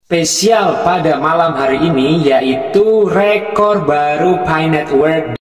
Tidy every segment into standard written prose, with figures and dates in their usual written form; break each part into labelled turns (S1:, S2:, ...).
S1: Spesial pada malam hari ini yaitu rekor baru Pi Network.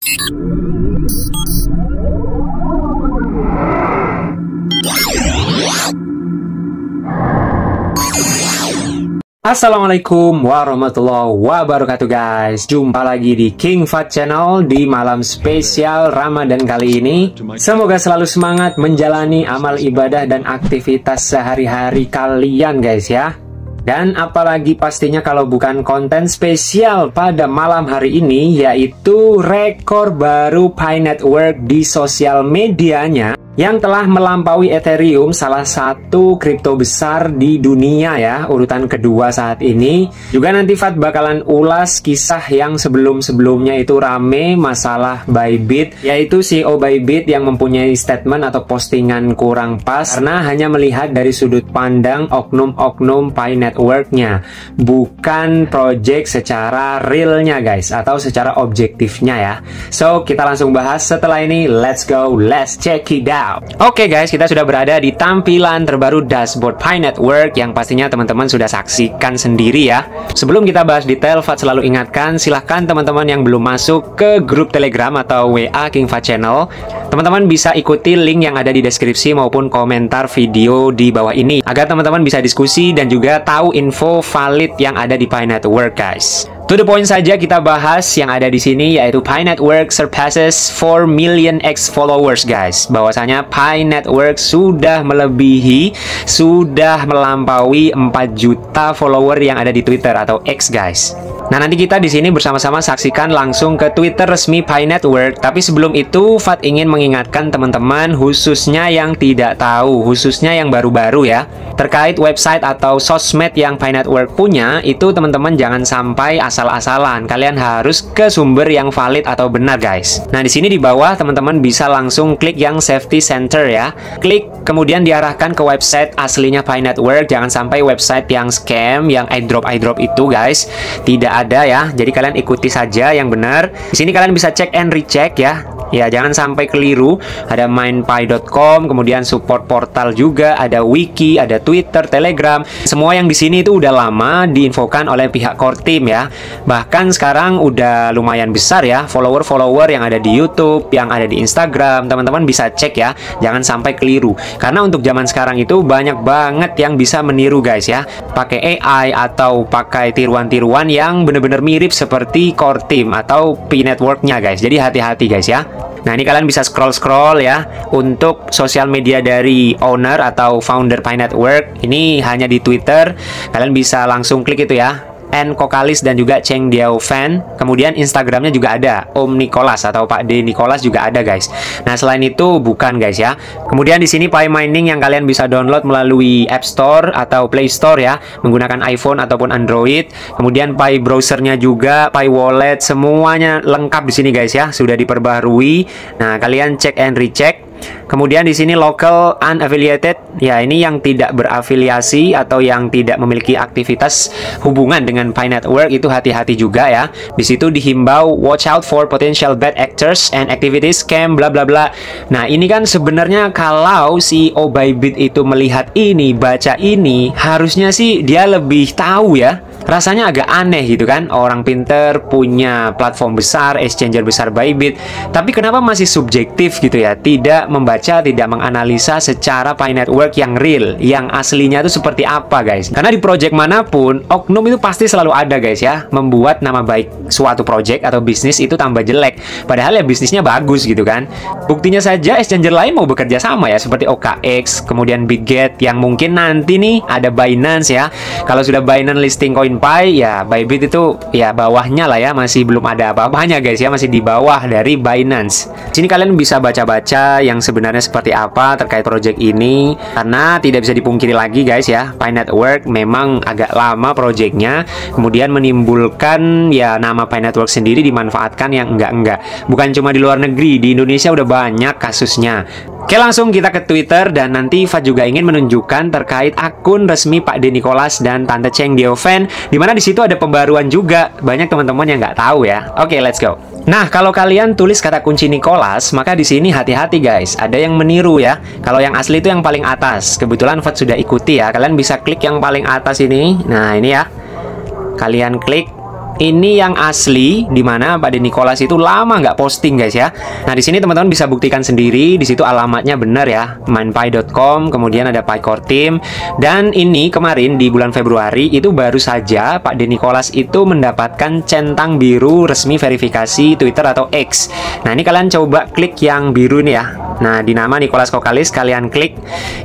S1: Assalamualaikum warahmatullahi wabarakatuh guys. Jumpa lagi di King Fahd Channel di malam spesial Ramadan kali ini. Semoga selalu semangat menjalani amal ibadah dan aktivitas sehari-hari kalian guys ya. Dan apalagi pastinya kalau bukan konten spesial pada malam hari ini, yaitu rekor baru Pi Network di sosial medianya yang telah melampaui Ethereum, salah satu kripto besar di dunia ya, urutan kedua saat ini. Juga nanti Fahd bakalan ulas kisah yang sebelum-sebelumnya itu rame, masalah Bybit, yaitu CEO Bybit yang mempunyai statement atau postingan kurang pas karena hanya melihat dari sudut pandang oknum-oknum Pi Network-nya, bukan project secara realnya guys, atau secara objektifnya ya. So, kita langsung bahas setelah ini. Let's go, let's check it out. Oke guys, kita sudah berada di tampilan terbaru dashboard Pi Network yang pastinya teman-teman sudah saksikan sendiri ya. Sebelum kita bahas detail, Fahd selalu ingatkan, silahkan teman-teman yang belum masuk ke grup Telegram atau WA King Fahd Channel, teman-teman bisa ikuti link yang ada di deskripsi maupun komentar video di bawah ini, agar teman-teman bisa diskusi dan juga tahu info valid yang ada di Pi Network guys. To the point saja kita bahas yang ada di sini, yaitu Pi Network surpasses 4 million X followers guys. Bahwasanya Pi Network sudah melebihi, sudah melampaui 4 juta follower yang ada di Twitter atau X guys. Nah, nanti kita di sini bersama-sama saksikan langsung ke Twitter resmi Pi Network. Tapi sebelum itu, Fahd ingin mengingatkan teman-teman, khususnya yang tidak tahu, khususnya yang baru-baru ya, terkait website atau sosmed yang Pi Network punya, itu teman-teman jangan sampai asal-asalan. Kalian harus ke sumber yang valid atau benar guys. Nah, di sini di bawah teman-teman bisa langsung klik yang Safety Center ya. Klik, kemudian diarahkan ke website aslinya Pi Network. Jangan sampai website yang scam, yang airdrop itu guys. Tidak ada ya. Jadi kalian ikuti saja yang benar. Di sini kalian bisa cek and recheck ya. Ya, jangan sampai keliru. Ada mindpi.com, kemudian support portal juga, ada wiki, ada Twitter, Telegram. Semua yang di sini itu udah lama diinfokan oleh pihak core team ya. Bahkan sekarang udah lumayan besar ya follower-follower yang ada di YouTube, yang ada di Instagram. Teman-teman bisa cek ya. Jangan sampai keliru. Karena untuk zaman sekarang itu banyak banget yang bisa meniru guys ya. Pakai AI atau pakai tiruan-tiruan yang benar-benar mirip seperti core team atau Pi Network-nya guys. Jadi hati-hati guys ya. Nah, ini kalian bisa scroll-scroll ya. Untuk sosial media dari owner atau founder Pi Network, ini hanya di Twitter. Kalian bisa langsung klik itu ya, N Kokalis dan juga Cheng Diao Fan. Kemudian Instagramnya juga ada, Om Nicholas atau Pak D Nicholas juga ada guys. Nah, selain itu bukan guys ya. Kemudian di sini Pi Mining yang kalian bisa download melalui App Store atau Play Store ya, menggunakan iPhone ataupun Android. Kemudian Pi browsernya juga, Pi Wallet, semuanya lengkap di sini guys ya, sudah diperbaharui. Nah, kalian cek and recheck. Kemudian di sini local unaffiliated, ya ini yang tidak berafiliasi atau yang tidak memiliki aktivitas hubungan dengan Pi Network, itu hati-hati juga ya. Di situ dihimbau watch out for potential bad actors and activities scam bla bla bla. Nah, ini kan sebenarnya kalau CEO Bybit itu melihat ini, baca ini, harusnya sih dia lebih tahu ya. Rasanya agak aneh gitu kan, orang pinter punya platform besar, exchanger besar Bybit, tapi kenapa masih subjektif gitu ya, tidak membaca, tidak menganalisa secara Pi Network yang real, yang aslinya itu seperti apa guys. Karena di project manapun, oknum itu pasti selalu ada guys ya, membuat nama baik suatu project atau bisnis itu tambah jelek, padahal ya bisnisnya bagus gitu kan. Buktinya saja exchanger lain mau bekerja sama ya, seperti OKX, kemudian Bitget, yang mungkin nanti nih ada Binance ya. Kalau sudah Binance listing koin Pi, ya Bybit itu ya bawahnya lah ya, masih belum ada apa-apanya guys ya, masih di bawah dari Binance. Sini kalian bisa baca-baca yang sebenarnya seperti apa terkait project ini, karena tidak bisa dipungkiri lagi guys ya, Pi Network memang agak lama projectnya, kemudian menimbulkan ya nama Pi Network sendiri dimanfaatkan yang enggak-enggak. Bukan cuma di luar negeri, di Indonesia udah banyak kasusnya. Oke, langsung kita ke Twitter, dan nanti Fahd juga ingin menunjukkan terkait akun resmi Pak D Nicholas dan Tante Cheng Diao Fan, dimana di situ ada pembaruan juga. Banyak teman-teman yang nggak tahu ya. Oke, let's go. Nah, kalau kalian tulis kata kunci Nicholas, maka di sini hati-hati guys. Ada yang meniru ya. Kalau yang asli itu yang paling atas. Kebetulan Fahd sudah ikuti ya. Kalian bisa klik yang paling atas ini. Nah, ini ya. kalian klik. Ini yang asli, dimana Pak Denny Nicholas itu lama nggak posting guys ya. Nah di sini teman-teman bisa buktikan sendiri, di situ alamatnya benar ya, mindpie.com, kemudian ada Pi Core Team. Dan ini kemarin di bulan Februari itu baru saja Pak Denny Nicholas itu mendapatkan centang biru resmi verifikasi Twitter atau X. Nah ini kalian coba klik yang biru nih ya. Nah di nama Nicholas Kokkalis kalian klik,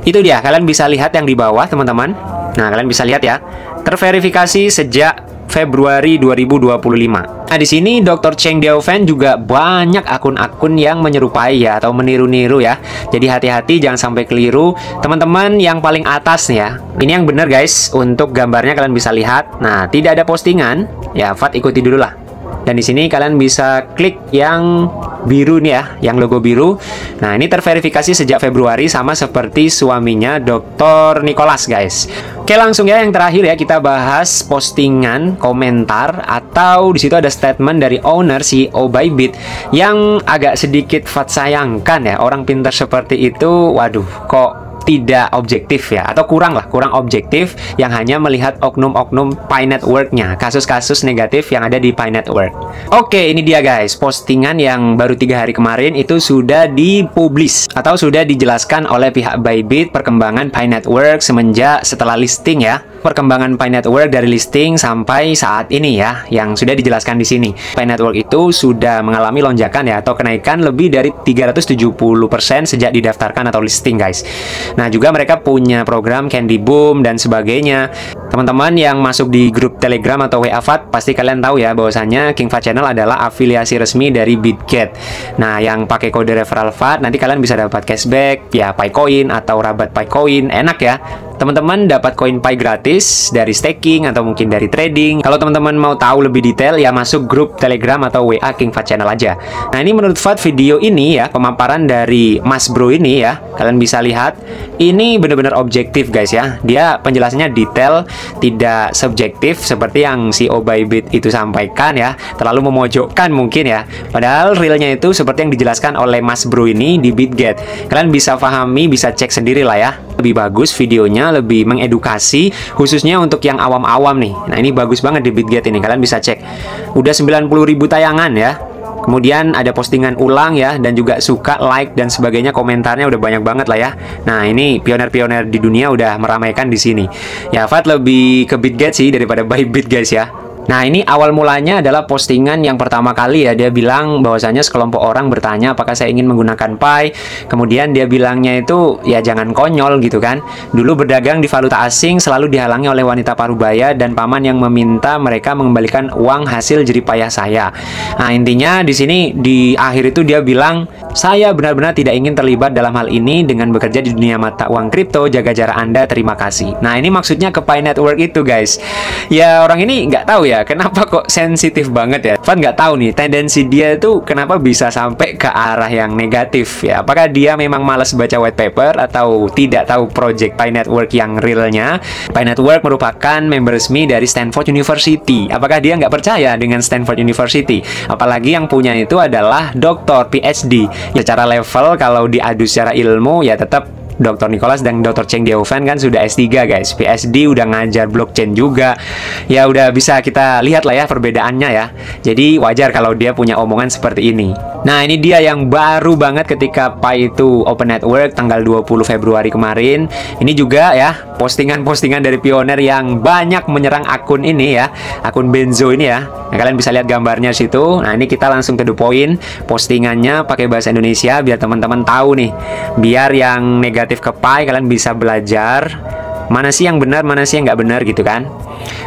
S1: itu dia, kalian bisa lihat yang di bawah teman-teman. Nah kalian bisa lihat ya, terverifikasi sejak Februari 2025. Nah, di sini Dr. Cheng Diaofen juga banyak akun-akun yang menyerupai ya, atau meniru-niru ya. Jadi hati-hati jangan sampai keliru. Teman-teman yang paling atas nih ya. Ini yang benar guys. Untuk gambarnya kalian bisa lihat. Nah, tidak ada postingan. Ya, Fat ikuti dulu lah. Dan di sini kalian bisa klik yang biru nih ya, yang logo biru. Nah, ini terverifikasi sejak Februari sama seperti suaminya Dr. Nicholas guys. Oke, langsung ya yang terakhir ya, kita bahas postingan, komentar, atau di situ ada statement dari owner CEO Bybit yang agak sedikit Fat sayangkan ya. Orang pintar seperti itu, waduh, kok tidak objektif ya, atau kurang objektif, yang hanya melihat oknum-oknum Pi Network-nya, kasus-kasus negatif yang ada di Pi Network. Oke, ini dia guys, postingan yang baru 3 hari kemarin itu sudah dipublish atau sudah dijelaskan oleh pihak Bybit perkembangan Pi Network setelah listing ya. Perkembangan Pi Network dari listing sampai saat ini ya, yang sudah dijelaskan di sini. Pi Network itu sudah mengalami lonjakan ya, atau kenaikan lebih dari 370% sejak didaftarkan atau listing guys. Nah, juga mereka punya program Candy Boom dan sebagainya. Teman-teman yang masuk di grup Telegram atau WA Fat, pasti kalian tahu ya bahwasanya King Fat Channel adalah afiliasi resmi dari Bitget. Nah, yang pakai kode referral Fat, nanti kalian bisa dapat cashback ya, Pi Coin atau rabat Pi Coin. Enak ya. Teman-teman dapat koin Pi gratis dari staking atau mungkin dari trading. Kalau teman-teman mau tahu lebih detail ya, masuk grup Telegram atau WA King Fat Channel aja. Nah, ini menurut Fat video ini ya, pemaparan dari Mas Bro ini ya, kalian bisa lihat ini benar-benar objektif guys ya. Dia penjelasannya detail, tidak subjektif seperti yang CEO Bybit itu sampaikan ya, terlalu memojokkan mungkin ya. Padahal realnya itu seperti yang dijelaskan oleh Mas Bro ini di Bitget. Kalian bisa pahami, bisa cek sendiri lah ya. Lebih bagus videonya, lebih mengedukasi, khususnya untuk yang awam-awam nih. Nah, ini bagus banget di Bitget ini, kalian bisa cek. Udah 90.000 tayangan ya. Kemudian ada postingan ulang ya, dan juga suka, like, dan sebagainya, komentarnya udah banyak banget lah ya. Nah, ini pioner-pioner di dunia udah meramaikan di sini. Ya, Fat lebih ke Bitget sih daripada Bybit guys ya. Nah, ini awal mulanya adalah postingan yang pertama kali ya. Dia bilang bahwasanya sekelompok orang bertanya apakah saya ingin menggunakan Pi. Kemudian dia bilangnya itu ya jangan konyol gitu kan. Dulu berdagang di valuta asing selalu dihalangi oleh wanita parubaya dan paman yang meminta mereka mengembalikan uang hasil jeripayah saya. Nah, intinya di sini di akhir itu dia bilang, saya benar-benar tidak ingin terlibat dalam hal ini dengan bekerja di dunia mata uang kripto. Jaga jarak Anda, terima kasih. Nah, ini maksudnya ke Pi Network itu guys. Ya, orang ini nggak tahu ya kenapa kok sensitif banget ya. Fan nggak tahu nih tendensi dia itu kenapa bisa sampai ke arah yang negatif ya. Apakah dia memang malas baca white paper atau tidak tahu project Pi Network yang realnya? Pi Network merupakan member resmi dari Stanford University. Apakah dia nggak percaya dengan Stanford University? Apalagi yang punya itu adalah doktor PhD. Ya, secara level kalau diadu secara ilmu ya tetap Dr. Nicholas dan Dr. Cheng Diaofen kan sudah S3 guys, PhD, udah ngajar blockchain juga. Ya udah bisa kita lihat lah ya perbedaannya ya. Jadi wajar kalau dia punya omongan seperti ini. Nah, ini dia yang baru banget ketika Pi itu open network tanggal 20 Februari kemarin. Ini juga ya postingan-postingan dari pioner yang banyak menyerang akun ini ya, akun Benzo ini ya. Nah, kalian bisa lihat gambarnya di situ. Nah, ini kita langsung ke the point. Postingannya pakai bahasa Indonesia biar teman-teman tahu nih. Biar yang negatif ke Pi kalian bisa belajar mana sih yang benar, mana sih yang nggak benar gitu kan.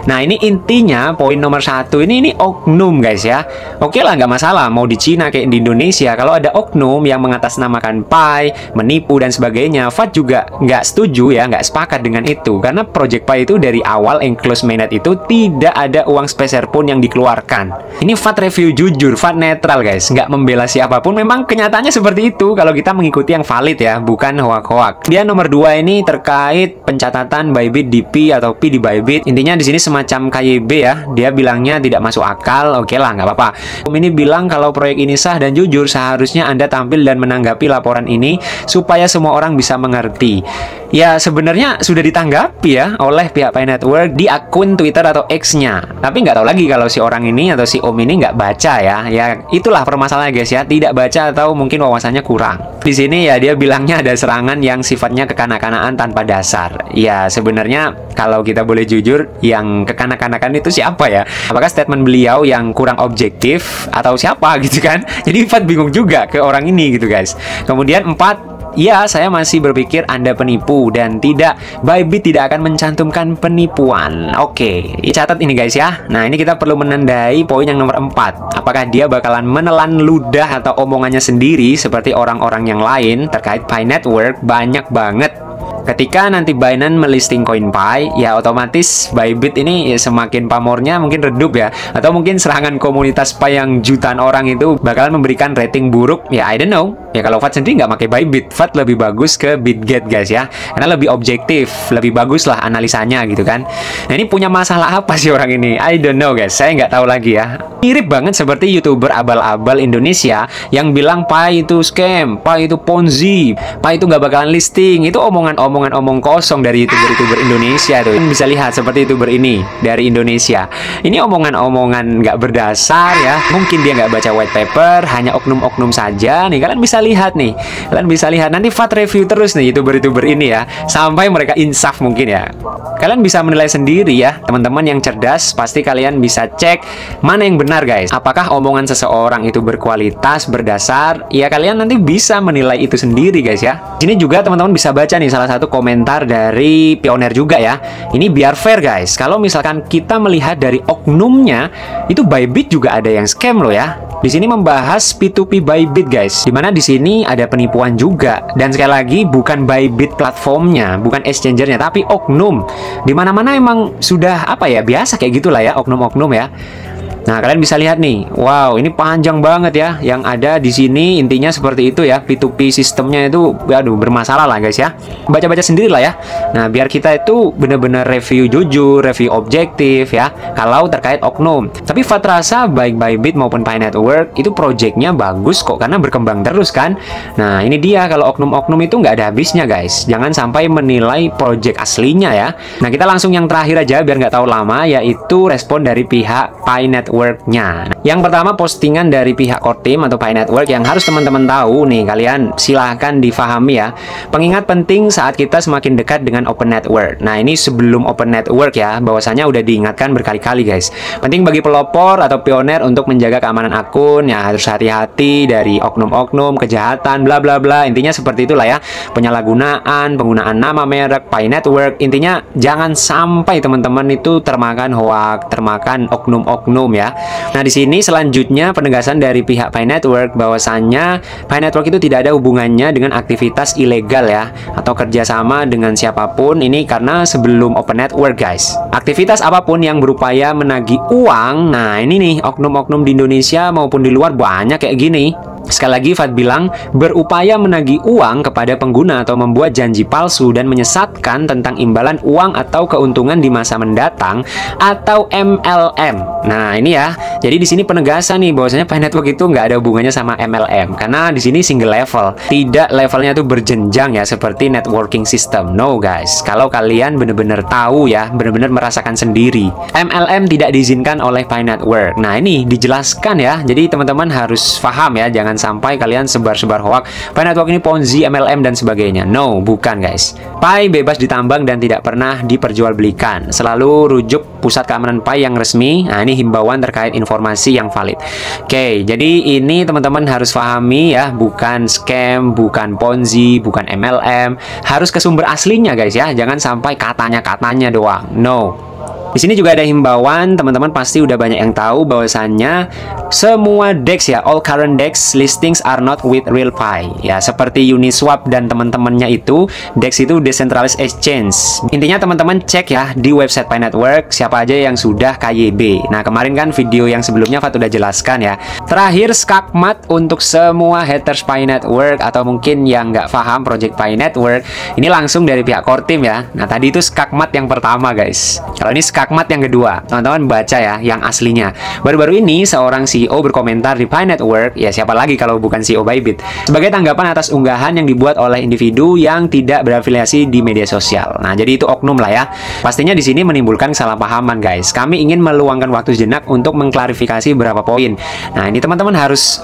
S1: Nah, ini intinya poin nomor 1 ini oknum guys ya. Oke lah, nggak masalah mau di Cina kayak di Indonesia, kalau ada oknum yang mengatasnamakan Pi, menipu dan sebagainya, Fat juga nggak setuju ya, nggak sepakat dengan itu. Karena Project Pi itu dari awal enclosed mainnet itu tidak ada uang speser pun yang dikeluarkan. Ini Fat review jujur, Fat netral guys, nggak membela siapapun. Memang kenyataannya seperti itu kalau kita mengikuti yang valid ya, bukan hoak-hoak. Dia nomor 2 ini terkait pencatatan Bybit di Pi atau Pi di Bybit. Intinya di sini semacam KYB ya, dia bilangnya tidak masuk akal. Oke lah, nggak apa-apa. Ini bilang kalau proyek ini sah dan jujur, seharusnya Anda tampil dan menanggapi laporan ini supaya semua orang bisa mengerti. Ya sebenarnya sudah ditanggapi ya oleh pihak Pi Network di akun Twitter atau X-nya. Tapi nggak tahu lagi kalau si orang ini atau si Om ini nggak baca ya. Ya itulah permasalahannya guys ya, tidak baca atau mungkin wawasannya kurang. Di sini ya dia bilangnya ada serangan yang sifatnya kekanak-kanakan tanpa dasar. Ya sebenarnya kalau kita boleh jujur, yang kekanak-kanakan itu siapa ya? Apakah statement beliau yang kurang objektif atau siapa gitu kan? Jadi Fat bingung juga ke orang ini gitu guys. Kemudian 4, ya, saya masih berpikir Anda penipu dan Bybit tidak akan mencantumkan penipuan. Oke, catat ini guys ya. Nah, ini kita perlu menandai poin yang nomor 4. Apakah dia bakalan menelan ludah atau omongannya sendiri seperti orang-orang yang lain terkait Pi Network? Banyak banget. Ketika nanti Binance melisting koin Pi, ya otomatis Bybit ini ya semakin pamornya mungkin redup ya. Atau mungkin serangan komunitas Pi yang jutaan orang itu bakalan memberikan rating buruk. Ya I don't know. Ya kalau Fat sendiri nggak pakai Bybit, Fat lebih bagus ke Bitget guys ya. Karena lebih objektif, lebih bagus lah analisanya gitu kan. Nah ini punya masalah apa sih orang ini? I don't know guys, saya nggak tahu lagi ya. Mirip banget seperti YouTuber abal-abal Indonesia yang bilang Pi itu scam, Pi itu ponzi, Pi itu nggak bakalan listing. Itu omong kosong dari YouTuber Indonesia tuh. Bisa lihat seperti YouTuber ini dari Indonesia. Ini omongan-omongan nggak berdasar ya. Mungkin dia nggak baca white paper, hanya oknum-oknum saja. Nih kalian bisa lihat nih. Kalian bisa lihat nanti Fat review terus nih YouTuber ini ya, sampai mereka insaf mungkin ya. Kalian bisa menilai sendiri ya, teman-teman yang cerdas. Pasti kalian bisa cek mana yang benar guys. Apakah omongan seseorang itu berkualitas, berdasar? Ya kalian nanti bisa menilai itu sendiri guys ya. Ini juga teman-teman bisa baca nih salah satu komentar dari Pioneer juga ya. Ini biar fair guys. Kalau misalkan kita melihat dari oknumnya, itu Bybit juga ada yang scam loh ya. Di sini membahas P2P Bybit guys. Dimana di sini ada penipuan juga. Dan sekali lagi bukan Bybit platformnya, bukan exchangernya, tapi oknum. Dimana-mana emang sudah apa ya, biasa kayak gitulah ya oknum-oknum ya. Nah, kalian bisa lihat nih. Wow, ini panjang banget ya yang ada di sini. Intinya seperti itu ya. P2P sistemnya itu aduh bermasalah lah guys ya. Baca-baca sendiri lah ya. Nah, biar kita itu benar-benar review jujur, review objektif ya. Kalau terkait oknum. Tapi Fat rasa baik Bybit maupun Pi Network itu projectnya bagus kok karena berkembang terus kan. Nah, ini dia kalau oknum-oknum itu nggak ada habisnya guys. Jangan sampai menilai project aslinya ya. Nah, kita langsung yang terakhir aja biar nggak tahu lama, yaitu respon dari pihak Pi Network. Yang pertama postingan dari pihak core team atau Pi Network yang harus teman-teman tahu nih, kalian silahkan difahami ya. Pengingat penting saat kita semakin dekat dengan open network. Nah ini sebelum open network ya, bahwasanya udah diingatkan berkali-kali guys. Penting bagi pelopor atau pioner untuk menjaga keamanan akun ya, harus hati-hati dari oknum-oknum, kejahatan, bla bla bla. Intinya seperti itulah ya. Penyalahgunaan, penggunaan nama merek Pi Network. Intinya jangan sampai teman-teman itu termakan hoax, termakan oknum-oknum ya. Nah, di sini selanjutnya penegasan dari pihak Pi Network bahwasannya Pi Network itu tidak ada hubungannya dengan aktivitas ilegal ya atau kerjasama dengan siapapun. Ini karena sebelum open network guys. Aktivitas apapun yang berupaya menagih uang. Nah, ini nih oknum-oknum di Indonesia maupun di luar banyak kayak gini. Sekali lagi Fat bilang berupaya menagih uang kepada pengguna atau membuat janji palsu dan menyesatkan tentang imbalan uang atau keuntungan di masa mendatang atau MLM. Nah ini ya, jadi di sini penegasan nih bahwasanya Pi Network itu nggak ada hubungannya sama MLM karena di sini single level, tidak levelnya tuh berjenjang ya seperti networking system. No guys, kalau kalian bener-bener tahu ya, bener-bener merasakan sendiri, MLM tidak diizinkan oleh Pi Network. Nah ini dijelaskan ya, jadi teman-teman harus paham ya, jangan sampai kalian sebar-sebar hoax Pi Network ini ponzi, MLM dan sebagainya. No, bukan guys. Pi bebas ditambang dan tidak pernah diperjualbelikan. Selalu rujuk pusat keamanan Pi yang resmi. Nah ini himbauan terkait informasi yang valid. Oke, jadi ini teman-teman harus pahami ya, bukan scam, bukan ponzi, bukan MLM. Harus ke sumber aslinya guys ya. Jangan sampai katanya-katanya doang. No. Di sini juga ada himbauan, teman-teman pasti udah banyak yang tahu bahwasannya semua DEX ya, all current DEX listings are not with real Pi. Ya, seperti Uniswap dan teman-temannya itu, DEX itu decentralized exchange. Intinya teman-teman cek ya di website Pi Network, siapa siapa aja yang sudah KYB. Nah, kemarin kan video yang sebelumnya Fat udah jelaskan ya. Terakhir, skakmat untuk semua haters Pi Network atau mungkin yang nggak paham project Pi Network, ini langsung dari pihak core team ya. Nah, tadi itu skakmat yang pertama guys. Kalau ini skakmat yang kedua, teman-teman baca ya yang aslinya. Baru-baru ini seorang CEO berkomentar di Pi Network, ya siapa lagi kalau bukan CEO Bybit, sebagai tanggapan atas unggahan yang dibuat oleh individu yang tidak berafiliasi di media sosial. Nah, jadi itu oknum lah ya. Pastinya di sini menimbulkan kesalahpahaman guys. Kami ingin meluangkan waktu sejenak untuk mengklarifikasi beberapa poin. Nah, ini teman-teman harus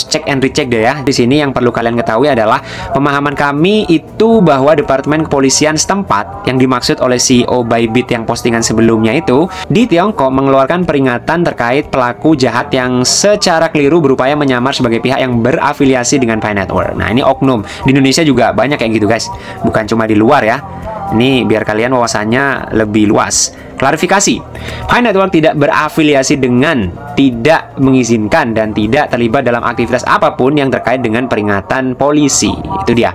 S1: cek and recheck deh ya. Di sini yang perlu kalian ketahui adalah pemahaman kami itu bahwa Departemen Kepolisian setempat yang dimaksud oleh CEO Bybit yang postingan sebelumnya itu di Tiongkok mengeluarkan peringatan terkait pelaku jahat yang secara keliru berupaya menyamar sebagai pihak yang berafiliasi dengan Pi Network. Nah, ini oknum. Di Indonesia juga banyak kayak gitu guys. Bukan cuma di luar ya. Ini biar kalian wawasannya lebih luas. Klarifikasi, Pi Network tidak berafiliasi dengan, tidak mengizinkan, dan tidak terlibat dalam aktivitas apapun yang terkait dengan peringatan polisi. Itu dia.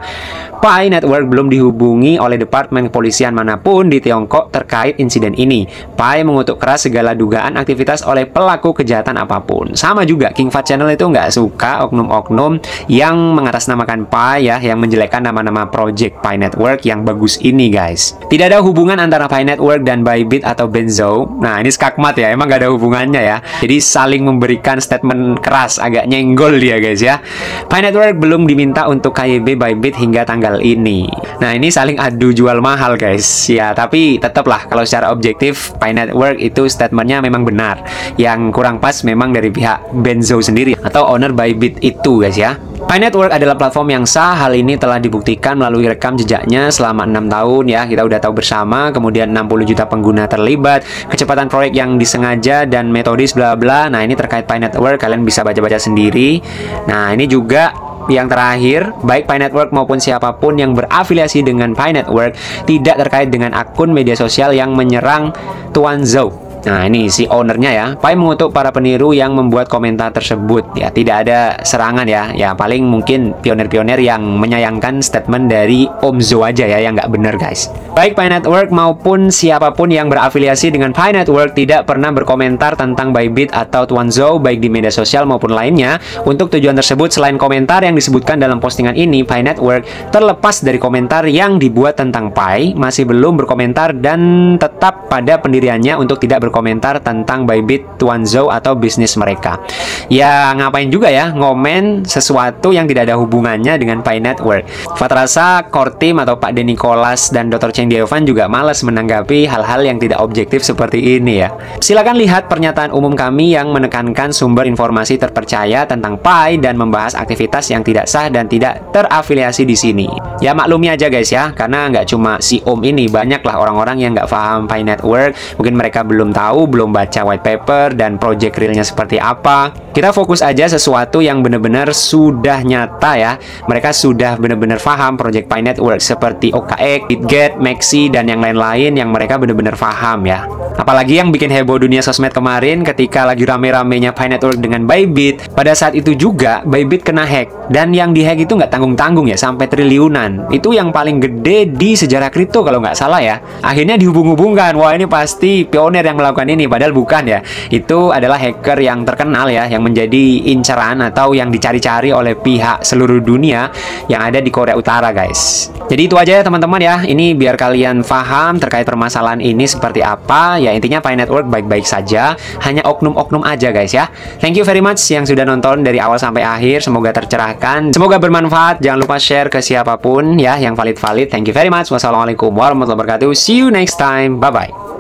S1: Pi Network belum dihubungi oleh Departemen Kepolisian manapun di Tiongkok terkait insiden ini. Pi mengutuk keras segala dugaan aktivitas oleh pelaku kejahatan apapun. Sama juga, King Fat Channel itu nggak suka oknum-oknum yang mengatasnamakan Pi ya, yang menjelekkan nama-nama project Pi Network yang bagus ini guys. Tidak ada hubungan antara Pi Network dan Bybit atau Benzo. Nah, ini skakmat ya, emang gak ada hubungannya ya. Jadi saling memberikan statement keras, agak nyenggol dia guys ya. Pi Network belum diminta untuk KYB Bybit hingga tanggal ini. Nah, ini saling adu jual mahal guys ya, tapi tetaplah kalau secara objektif Pi Network itu statementnya memang benar. Yang kurang pas memang dari pihak Benzo sendiri atau owner Bybit itu guys ya. Pi Network adalah platform yang sah. Hal ini telah dibuktikan melalui rekam jejaknya selama 6 tahun ya. Kita udah tahu bersama. Kemudian 60 juta pengguna terlibat, kecepatan proyek yang disengaja dan metodis bla bla. Nah, ini terkait Pi Network, kalian bisa baca-baca sendiri. Nah, ini juga yang terakhir, baik Pi Network maupun siapapun yang berafiliasi dengan Pi Network tidak terkait dengan akun media sosial yang menyerang Tuan Zhou. Nah, ini si ownernya ya. Pi mengutuk para peniru yang membuat komentar tersebut. Ya, tidak ada serangan ya. Ya, paling mungkin pionir-pionir yang menyayangkan statement dari Om Zhou aja ya, yang nggak bener guys. Baik Pi Network maupun siapapun yang berafiliasi dengan Pi Network tidak pernah berkomentar tentang Bybit atau Tuan Zhou baik di media sosial maupun lainnya. Untuk tujuan tersebut, selain komentar yang disebutkan dalam postingan ini, Pi Network terlepas dari komentar yang dibuat tentang Pi, masih belum berkomentar dan tetap pada pendiriannya untuk tidak berkomentar tentang Bybit, Tuan Zhou atau bisnis mereka. Ya, ngapain juga ya ngomen sesuatu yang tidak ada hubungannya dengan Pi Network. Fat rasa core team atau Pak De Nicholas dan Dr. Cheng Diovan juga malas menanggapi hal-hal yang tidak objektif seperti ini ya. Silakan lihat pernyataan umum kami yang menekankan sumber informasi terpercaya tentang Pi dan membahas aktivitas yang tidak sah dan tidak terafiliasi di sini. Ya, maklumi aja guys ya, karena nggak cuma si Om ini, banyaklah orang-orang yang nggak paham Pi Network. Mungkin mereka belum tahu, belum baca white paper dan project realnya seperti apa. Kita fokus aja sesuatu yang benar-benar sudah nyata ya. Mereka sudah benar-benar paham project Pi Network seperti OKX, BitGet, Maxi, dan yang lain-lain yang mereka benar-benar paham ya. Apalagi yang bikin heboh dunia sosmed kemarin ketika lagi rame-ramenya Pi Network dengan Bybit. Pada saat itu juga Bybit kena hack, dan yang dihack itu nggak tanggung-tanggung ya, sampai triliunan. Itu yang paling gede di sejarah kripto kalau nggak salah ya. Akhirnya dihubung-hubungkan, wah ini pasti pionir yang melakukan ini, padahal bukan ya. Itu adalah hacker yang terkenal ya, yang menjadi incaran atau yang dicari-cari oleh pihak seluruh dunia yang ada di Korea Utara guys. Jadi itu aja ya teman-teman ya. Ini biar kalian paham terkait permasalahan ini seperti apa. Ya intinya Pi Network baik-baik saja, hanya oknum-oknum aja guys ya. Thank you very much yang sudah nonton dari awal sampai akhir. Semoga tercerahkan, semoga bermanfaat. Jangan lupa share ke siapapun ya yang valid-valid. Thank you very much. Wassalamualaikum warahmatullahi wabarakatuh. See you next time. Bye-bye.